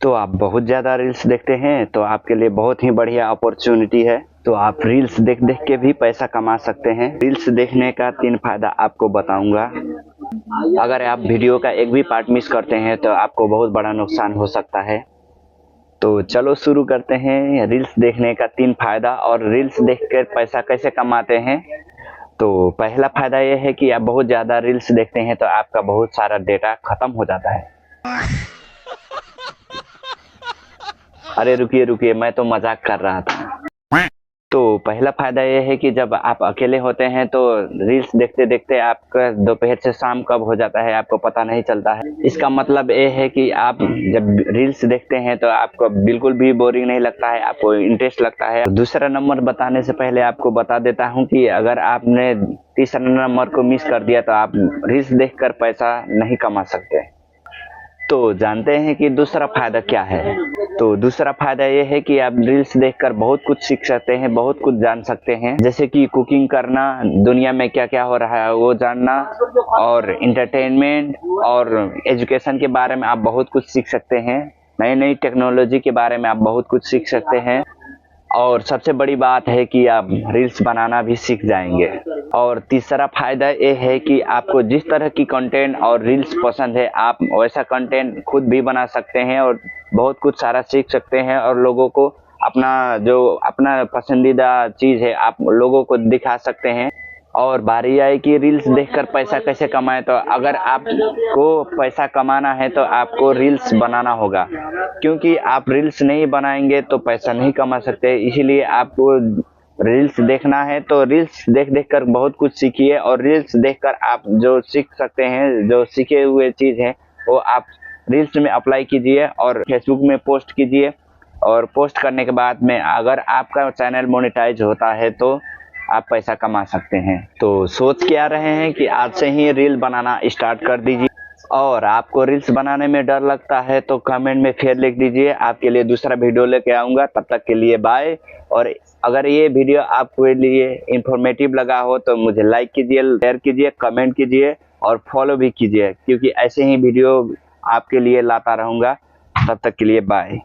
तो आप बहुत ज़्यादा रील्स देखते हैं तो आपके लिए बहुत ही बढ़िया अपॉर्चुनिटी है। तो आप रील्स देख देख के भी पैसा कमा सकते हैं। रील्स देखने का 3 फायदा आपको बताऊंगा। अगर आप वीडियो का एक भी पार्ट मिस करते हैं तो आपको बहुत बड़ा नुकसान हो सकता है। तो चलो शुरू करते हैं रील्स देखने का 3 फायदा और रील्स देख कर पैसा कैसे कमाते हैं। तो पहला फायदा यह है कि आप बहुत ज़्यादा रील्स देखते हैं तो आपका बहुत सारा डेटा खत्म हो जाता है। अरे रुकिए रुकिए, मैं तो मजाक कर रहा था। तो पहला फायदा यह है कि जब आप अकेले होते हैं तो रील्स देखते देखते आपका दोपहर से शाम कब हो जाता है आपको पता नहीं चलता है। इसका मतलब ये है कि आप जब रील्स देखते हैं तो आपको बिल्कुल भी बोरिंग नहीं लगता है, आपको इंटरेस्ट लगता है। दूसरा नंबर बताने से पहले आपको बता देता हूँ कि अगर आपने तीसरा नंबर को मिस कर दिया तो आप रील्स देखकर पैसा नहीं कमा सकते। तो जानते हैं कि दूसरा फायदा क्या है। तो दूसरा फायदा ये है कि आप रील्स देखकर बहुत कुछ सीख सकते हैं, बहुत कुछ जान सकते हैं, जैसे कि कुकिंग करना, दुनिया में क्या क्या हो रहा है वो जानना, और इंटरटेनमेंट और एजुकेशन के बारे में आप बहुत कुछ सीख सकते हैं। नई नई टेक्नोलॉजी के बारे में आप बहुत कुछ सीख सकते हैं। और सबसे बड़ी बात है कि आप रील्स बनाना भी सीख जाएंगे। और तीसरा फायदा ये है कि आपको जिस तरह की कंटेंट और रील्स पसंद है आप वैसा कंटेंट खुद भी बना सकते हैं और बहुत कुछ सारा सीख सकते हैं और लोगों को अपना पसंदीदा चीज़ है आप लोगों को दिखा सकते हैं। और बारी आई कि रील्स देखकर पैसा कैसे कमाएं। तो अगर आपको पैसा कमाना है तो आपको रील्स बनाना होगा, क्योंकि आप रील्स नहीं बनाएंगे तो पैसा नहीं कमा सकते। इसीलिए आपको रील्स देखना है तो रील्स देख देख कर बहुत कुछ सीखिए, और रील्स देखकर आप जो सीख सकते हैं, जो सीखे हुए चीज़ हैं वो आप रील्स में अप्लाई कीजिए और फेसबुक में पोस्ट कीजिए। और पोस्ट करने के बाद में अगर आपका चैनल मोनेटाइज होता है तो आप पैसा कमा सकते हैं। तो सोच क्या रहे हैं कि आज से ही रील बनाना स्टार्ट कर दीजिए। और आपको रील्स बनाने में डर लगता है तो कमेंट में फिर लिख दीजिए, आपके लिए दूसरा वीडियो लेके आऊँगा। तब तक के लिए बाय। और अगर ये वीडियो आपके लिए इंफॉर्मेटिव लगा हो तो मुझे लाइक कीजिए, शेयर कीजिए, कमेंट कीजिए और फॉलो भी कीजिए, क्योंकि ऐसे ही वीडियो आपके लिए लाता रहूँगा। तब तक के लिए बाय।